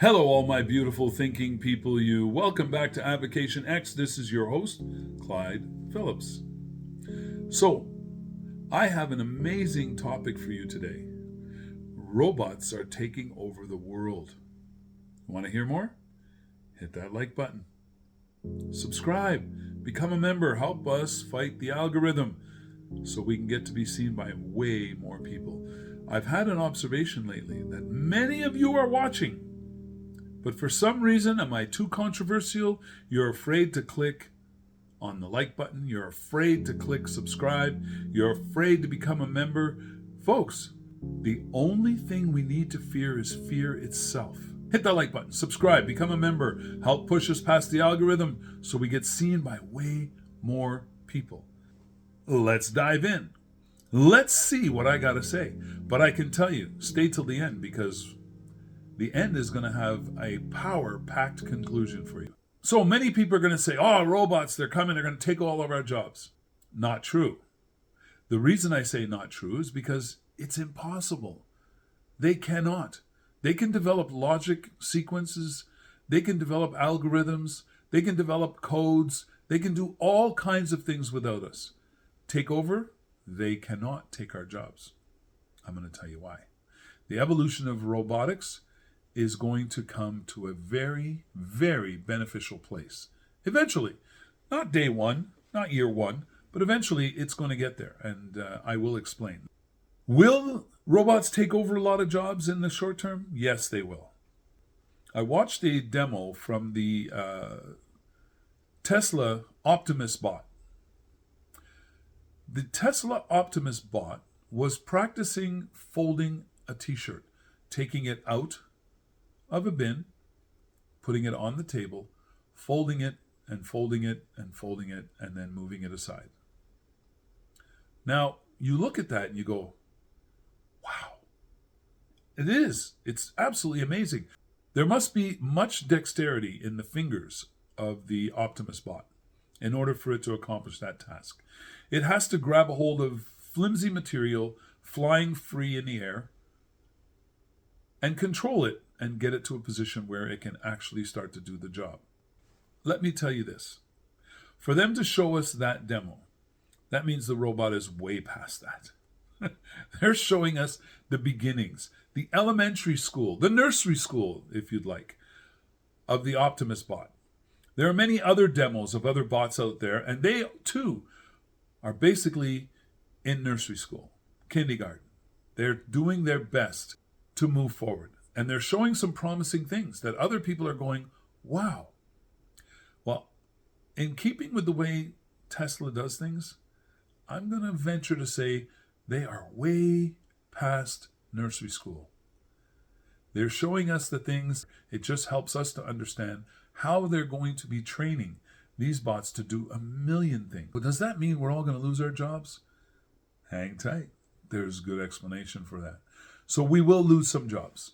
Hello, all my beautiful thinking people. Welcome back to Advocation X. This is your host, Clyde Phillips. So, I have an amazing topic for you today. Robots are taking over the world. Want to hear more? Hit that like button. Subscribe. Become a member. Help us fight the algorithm so we can get to be seen by way more people. I've had an observation lately that many of you are watching. But for some reason, am I too controversial? You're afraid to click on the like button. You're afraid to click subscribe. You're afraid to become a member. Folks, the only thing we need to fear is fear itself. Hit that like button, subscribe, become a member, help push us past the algorithm so we get seen by way more people. Let's dive in. Let's see what I got to say. But I can tell you, stay till the end because the end is going to have a power-packed conclusion for you. So many people are going to say, oh, robots, they're coming, they're going to take all of our jobs. Not true. The reason I say not true is because it's impossible. They cannot. They can develop logic sequences. They can develop algorithms. They can develop codes. They can do all kinds of things without us. Take over? They cannot take our jobs. I'm going to tell you why. The evolution of robotics is going to come to a very, very beneficial place. Eventually, not day one, not year one, but eventually it's going to get there, and I will explain. Will robots take over a lot of jobs in the short term? Yes, they will. I watched a demo from the Tesla Optimus bot. The Tesla Optimus bot was practicing folding a t-shirt, taking it out of a bin, putting it on the table, folding it and folding it and folding it, and then moving it aside. Now, you look at that and you go, wow, it is. It's absolutely amazing. There must be much dexterity in the fingers of the Optimus bot in order for it to accomplish that task. It has to grab a hold of flimsy material flying free in the air and control it and get it to a position where it can actually start to do the job. Let me tell you this. For them to show us that demo, that means the robot is way past that. They're showing us the beginnings, the elementary school, the nursery school, if you'd like, of the Optimus bot. There are many other demos of other bots out there, and they, too, are basically in nursery school, kindergarten. They're doing their best to move forward. And they're showing some promising things that other people are going, wow. Well, in keeping with the way Tesla does things, I'm going to venture to say they are way past nursery school. They're showing us the things. It just helps us to understand how they're going to be training these bots to do a million things. But does that mean we're all going to lose our jobs? Hang tight. There's good explanation for that. So we will lose some jobs.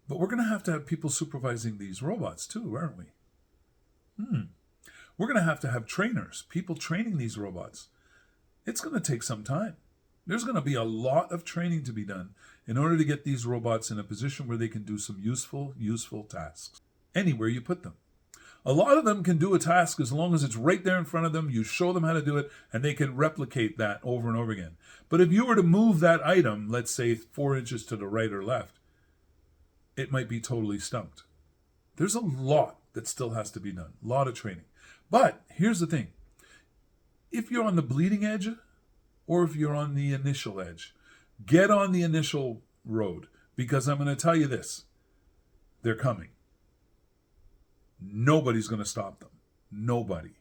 But we're going to have people supervising these robots too, aren't we? We're going to have trainers, people training these robots. It's going to take some time. There's going to be a lot of training to be done in order to get these robots in a position where they can do some useful tasks anywhere you put them. A lot of them can do a task as long as it's right there in front of them. You show them how to do it, and they can replicate that over and over again. But if you were to move that item, let's say 4 inches to the right or left, it might be totally stumped. There's a lot that still has to be done, a lot of training. But here's the thing. If you're on the bleeding edge or if you're on the initial edge, get on the initial road, because I'm going to tell you this. They're coming. Nobody's going to stop them. Nobody.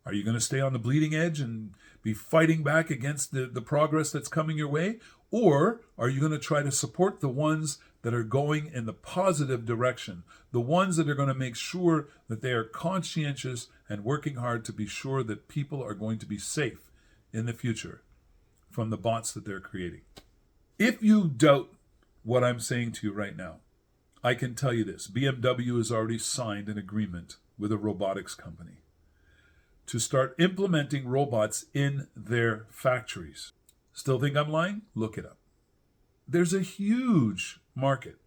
Are you going to stay on the bleeding edge and be fighting back against the progress that's coming your way? Or are you going to try to support the ones that are going in the positive direction, the ones that are going to make sure that they are conscientious and working hard to be sure that people are going to be safe in the future from the bots that they're creating? If you doubt what I'm saying to you right now, I can tell you this. BMW has already signed an agreement with a robotics company to start implementing robots in their factories. Still think I'm lying? Look it up. There's a huge market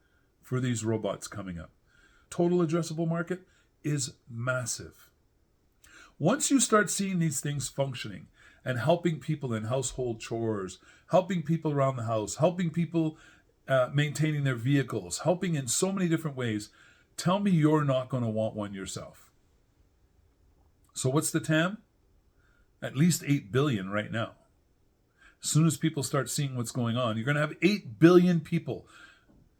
for these robots coming up. Total addressable market is massive. Once you start seeing these things functioning and helping people in household chores, helping people around the house, helping people maintaining their vehicles, helping in so many different ways, tell me you're not going to want one yourself. So what's the TAM? At least 8 billion right now. As soon as people start seeing what's going on, you're going to have 8 billion people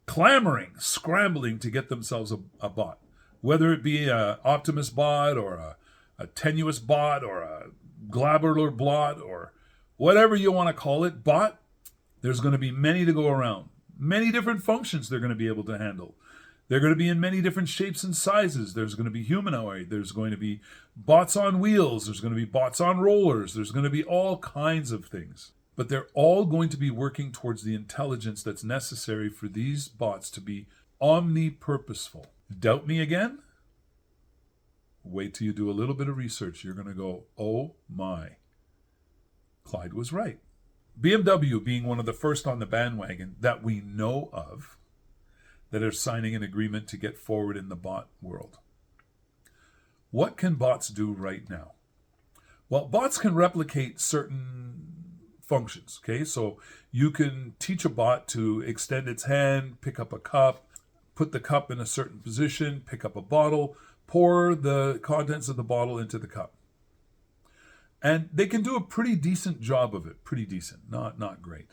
clamoring, scrambling to get themselves a bot. Whether it be an Optimus bot or a tenuous bot or a glabular bot or whatever you want to call it, bot, there's going to be many to go around. Many different functions they're going to be able to handle. They're going to be in many different shapes and sizes. There's going to be humanoid. There's going to be bots on wheels. There's going to be bots on rollers. There's going to be all kinds of things. But they're all going to be working towards the intelligence that's necessary for these bots to be omni-purposeful. Doubt me again? Wait till you do a little bit of research. You're going to go, oh my. Clyde was right. BMW being one of the first on the bandwagon that we know of that are signing an agreement to get forward in the bot world. What can bots do right now? Well, bots can replicate certain functions, okay? So you can teach a bot to extend its hand, pick up a cup, put the cup in a certain position, pick up a bottle, pour the contents of the bottle into the cup. And they can do a pretty decent job of it. Pretty decent, not great.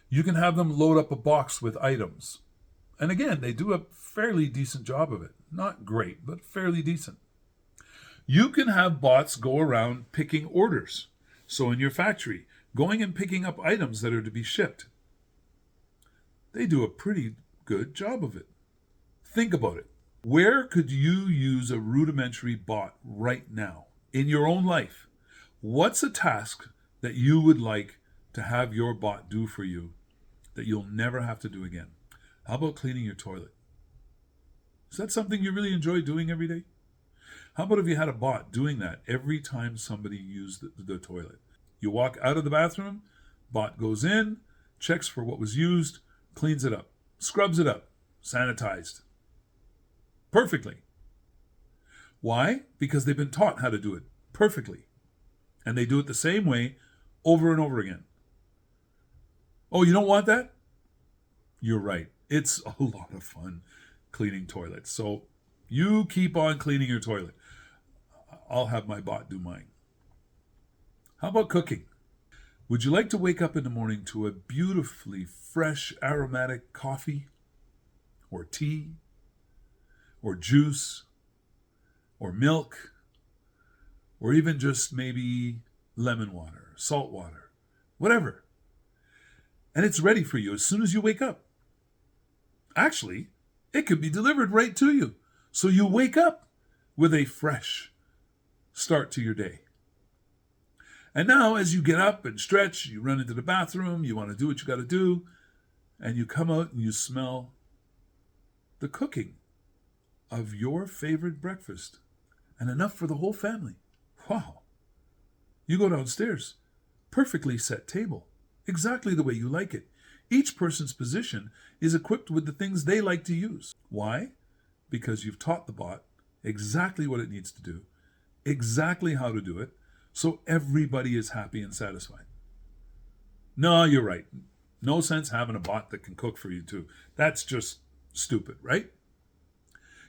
You can have them load up a box with items. And again, they do a fairly decent job of it. Not great, but fairly decent. You can have bots go around picking orders. So in your factory, going and picking up items that are to be shipped. They do a pretty good job of it. Think about it. Where could you use a rudimentary bot right now in your own life? What's a task that you would like to have your bot do for you that you'll never have to do again? How about cleaning your toilet? Is that something you really enjoy doing every day? How about if you had a bot doing that every time somebody used the toilet? You walk out of the bathroom, bot goes in, checks for what was used, cleans it up, scrubs it up, sanitized. Perfectly. Why? Because they've been taught how to do it perfectly. And they do it the same way over and over again. Oh, you don't want that? You're right. It's a lot of fun cleaning toilets. So you keep on cleaning your toilet. I'll have my bot do mine. How about cooking? Would you like to wake up in the morning to a beautifully fresh, aromatic coffee or tea or juice or milk or even just maybe lemon water, salt water, whatever. And it's ready for you as soon as you wake up. Actually, it could be delivered right to you. So you wake up with a fresh start to your day. And now as you get up and stretch, you run into the bathroom, you want to do what you got to do, and you come out and you smell the cooking of your favorite breakfast and enough for the whole family. Wow. You go downstairs, perfectly set table, exactly the way you like it. Each person's position is equipped with the things they like to use. Why? Because you've taught the bot exactly what it needs to do, exactly how to do it, so everybody is happy and satisfied. No, you're right. No sense having a bot that can cook for you too. That's just stupid, right?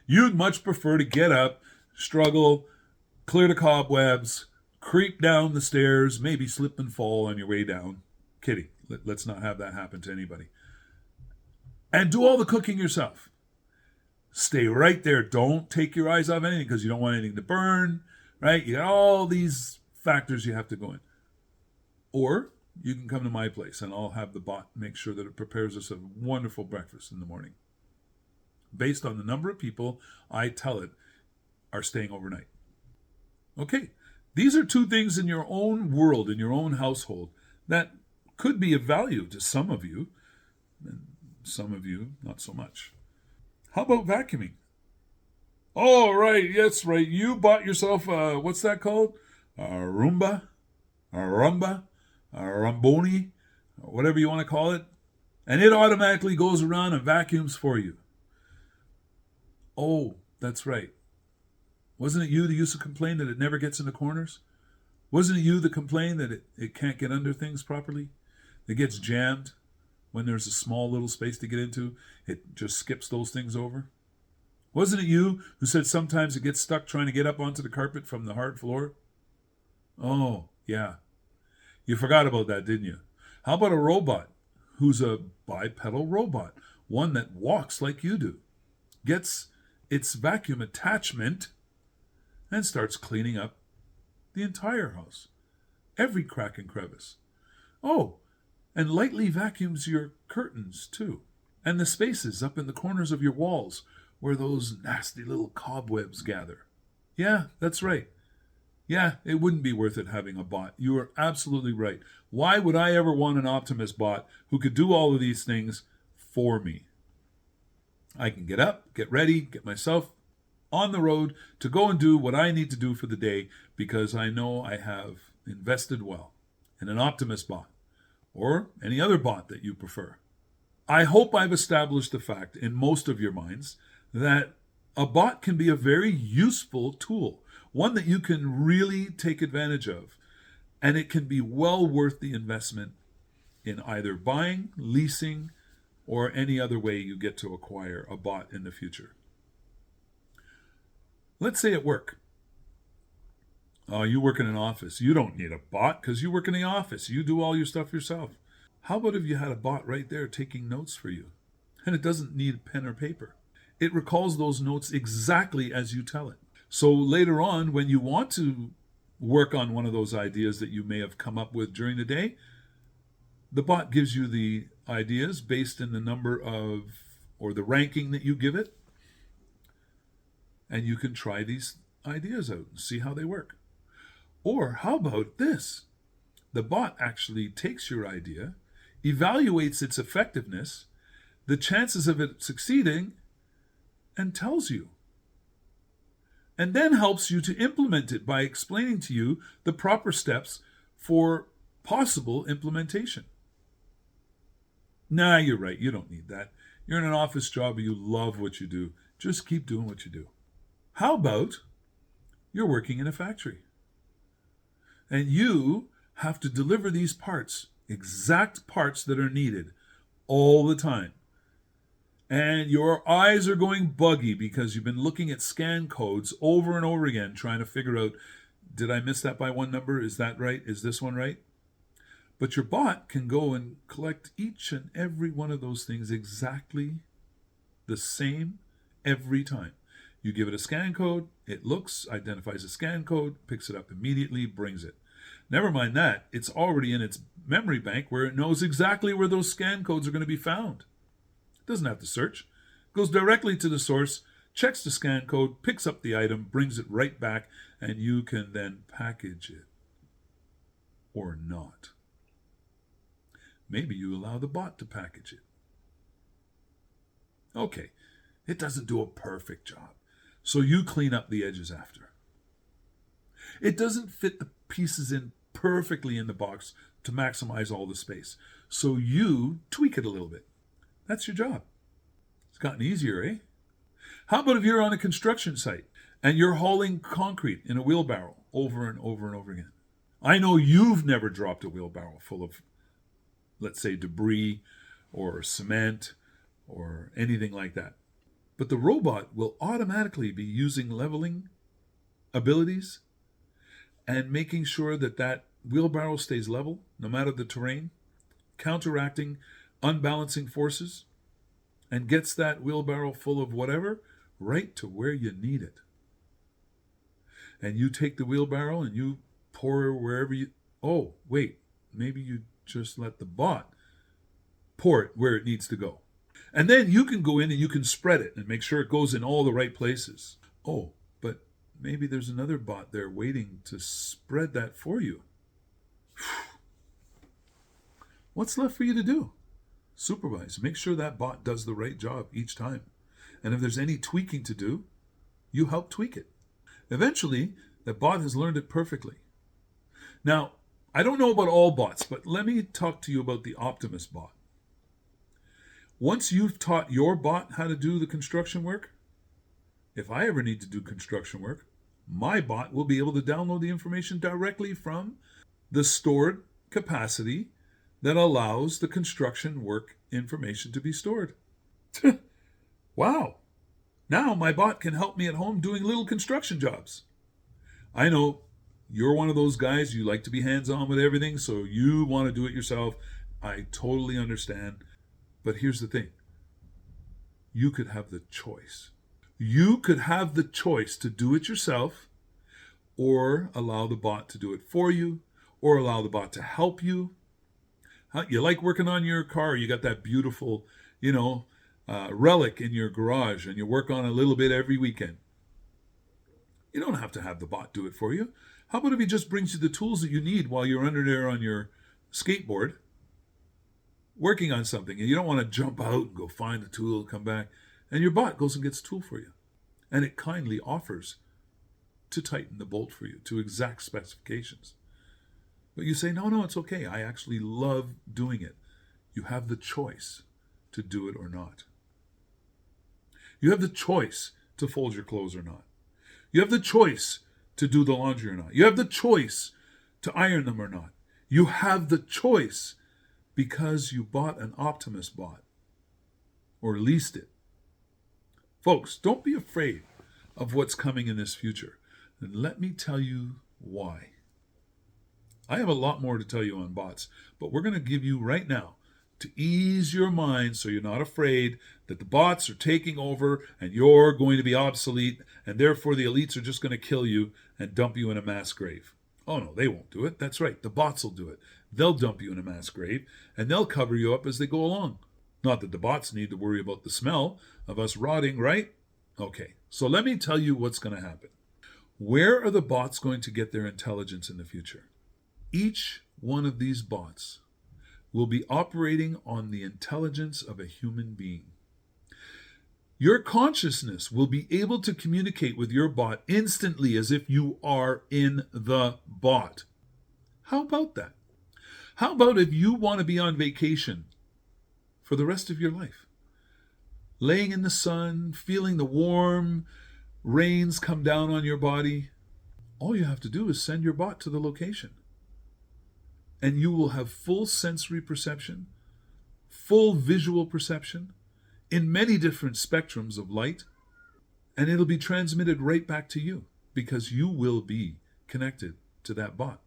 You'd much prefer to get up, struggle, clear the cobwebs, creep down the stairs, maybe slip and fall on your way down. Kidding. Let's not have that happen to anybody. And do all the cooking yourself. Stay right there. Don't take your eyes off anything because you don't want anything to burn, right? You got all these factors you have to go in. Or you can come to my place and I'll have the bot make sure that it prepares us a wonderful breakfast in the morning. Based on the number of people I tell it are staying overnight. Okay, these are two things in your own world, in your own household, that could be of value to some of you, and some of you not so much. How about vacuuming? Oh, right, yes, right. You bought yourself, what's that called? A Roomba, a Ramboni, whatever you want to call it. And it automatically goes around and vacuums for you. Oh, that's right. Wasn't it you that used to complain that it never gets into corners? Wasn't it you that complained that it can't get under things properly? It gets jammed when there's a small little space to get into. It just skips those things over. Wasn't it you who said sometimes it gets stuck trying to get up onto the carpet from the hard floor? Oh, yeah. You forgot about that, didn't you? How about a robot who's a bipedal robot, one that walks like you do, gets its vacuum attachment and starts cleaning up the entire house, every crack and crevice. Oh, and lightly vacuums your curtains too, and the spaces up in the corners of your walls where those nasty little cobwebs gather. Yeah, that's right. Yeah, it wouldn't be worth it having a bot. You are absolutely right. Why would I ever want an Optimus bot who could do all of these things for me? I can get up, get ready, get myself on the road to go and do what I need to do for the day because I know I have invested well in an Optimus bot or any other bot that you prefer. I hope I've established the fact in most of your minds that a bot can be a very useful tool, one that you can really take advantage of, and it can be well worth the investment in either buying, leasing, or any other way you get to acquire a bot in the future. Let's say at work. Oh, you work in an office. You don't need a bot because you work in the office. You do all your stuff yourself. How about if you had a bot right there taking notes for you? And it doesn't need pen or paper. It recalls those notes exactly as you tell it. So later on, when you want to work on one of those ideas that you may have come up with during the day, the bot gives you the ideas based in the number of, or the ranking that you give it. And you can try these ideas out and see how they work. Or how about this? The bot actually takes your idea, evaluates its effectiveness, the chances of it succeeding, and tells you. And then helps you to implement it by explaining to you the proper steps for possible implementation. Nah, you're right. You don't need that. You're in an office job and you love what you do. Just keep doing what you do. How about you're working in a factory and you have to deliver these parts, exact parts that are needed all the time. And your eyes are going buggy because you've been looking at scan codes over and over again trying to figure out, did I miss that by one number? Is that right? Is this one right? But your bot can go and collect each and every one of those things exactly the same every time. You give it a scan code, it looks, identifies a scan code, picks it up immediately, brings it. Never mind that, it's already in its memory bank where it knows exactly where those scan codes are going to be found. It doesn't have to search. It goes directly to the source, checks the scan code, picks up the item, brings it right back, and you can then package it. Or not. Maybe you allow the bot to package it. Okay, it doesn't do a perfect job. So you clean up the edges after. It doesn't fit the pieces in perfectly in the box to maximize all the space. So you tweak it a little bit. That's your job. It's gotten easier, eh? How about if you're on a construction site and you're hauling concrete in a wheelbarrow over and over and over again? I know you've never dropped a wheelbarrow full of, let's say, debris or cement or anything like that. But the robot will automatically be using leveling abilities and making sure that that wheelbarrow stays level no matter the terrain, counteracting unbalancing forces, and gets that wheelbarrow full of whatever right to where you need it. And you take the wheelbarrow and you pour wherever you... Oh, wait, maybe you just let the bot pour it where it needs to go. And then you can go in and you can spread it and make sure it goes in all the right places. Oh, but maybe there's another bot there waiting to spread that for you. What's left for you to do? Supervise. Make sure that bot does the right job each time. And if there's any tweaking to do, you help tweak it. Eventually, the bot has learned it perfectly. Now, I don't know about all bots, but let me talk to you about the Optimus bot. Once you've taught your bot how to do the construction work, If I ever need to do construction work, my bot will be able to download the information directly from the stored capacity that allows the construction work information to be stored. Wow. Now my bot can help me at home doing little construction jobs. I know you're one of those guys, you like to be hands-on with everything, so you want to do it yourself. I totally understand. But here's the thing. You could have the choice. You could have the choice to do it yourself, or allow the bot to do it for you, or allow the bot to help you. You like working on your car, you got that beautiful, relic in your garage, and you work on a little bit every weekend. You don't have to have the bot do it for you. How about if he just brings you the tools that you need while you're under there on your skateboard working on something, and you don't want to jump out and go find the tool, come back, and your bot goes and gets a tool for you. And it kindly offers to tighten the bolt for you to exact specifications. But you say, no, it's okay. I actually love doing it. You have the choice to do it or not. You have the choice to fold your clothes or not. You have the choice to do the laundry or not. You have the choice to iron them or not. You have the choice because you bought an Optimus bot or leased it. Folks, don't be afraid of what's coming in this future. And let me tell you why. I have a lot more to tell you on bots, but we're going to give you right now to ease your mind so you're not afraid that the bots are taking over and you're going to be obsolete and therefore the elites are just going to kill you and dump you in a mass grave. Oh no, they won't do it. That's right. The bots will do it. They'll dump you in a mass grave and they'll cover you up as they go along. Not that the bots need to worry about the smell of us rotting, right? Okay, so let me tell you what's going to happen. Where are the bots going to get their intelligence in the future? Each one of these bots will be operating on the intelligence of a human being. Your consciousness will be able to communicate with your bot instantly as if you are in the bot. How about that? How about if you want to be on vacation for the rest of your life? Laying in the sun, feeling the warm rains come down on your body. All you have to do is send your bot to the location. And you will have full sensory perception, full visual perception, in many different spectrums of light, and it'll be transmitted right back to you because you will be connected to that bot.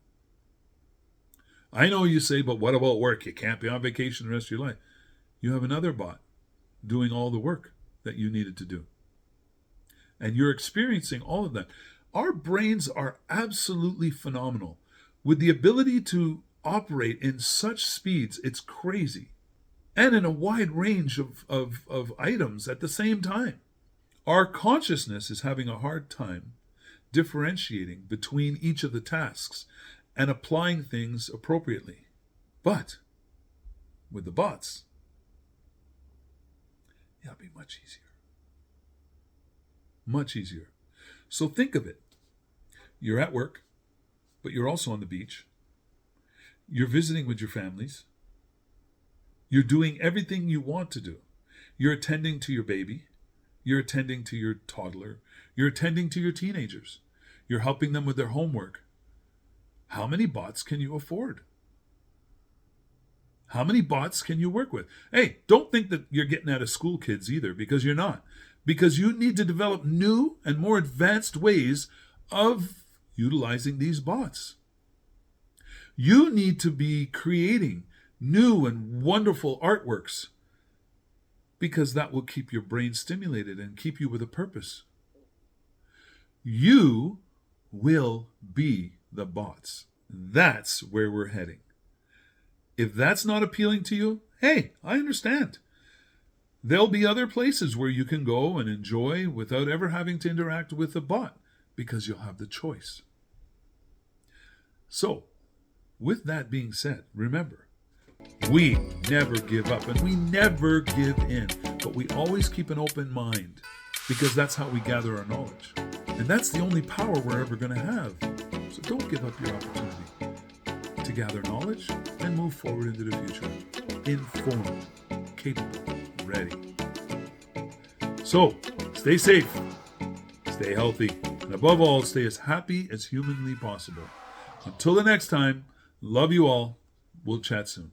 I know you say, but what about work? You can't be on vacation the rest of your life. You have another bot doing all the work that you needed to do. And you're experiencing all of that. Our brains are absolutely phenomenal with the ability to operate in such speeds, it's crazy. And in a wide range of items at the same time. Our consciousness is having a hard time differentiating between each of the tasks and applying things appropriately. But with the bots, it'll be much easier. Much easier. So think of it. You're at work, but you're also on the beach. You're visiting with your families. You're doing everything you want to do. You're attending to your baby. You're attending to your toddler. You're attending to your teenagers. You're helping them with their homework. How many bots can you afford? How many bots can you work with? Hey, don't think that you're getting out of school kids either, because you're not. Because you need to develop new and more advanced ways of utilizing these bots. You need to be creating new and wonderful artworks because that will keep your brain stimulated and keep you with a purpose. You will be the bots. That's where we're heading. If that's not appealing to you, hey, I understand. There'll be other places where you can go and enjoy without ever having to interact with a bot because you'll have the choice. So, with that being said, remember, we never give up and we never give in, but we always keep an open mind because that's how we gather our knowledge. And that's the only power we're ever going to have. So don't give up your opportunity to gather knowledge and move forward into the future. Informed, capable, ready. So, stay safe. stay healthy, and above all, stay as happy as humanly possible. Until the next time, love you all. We'll chat soon.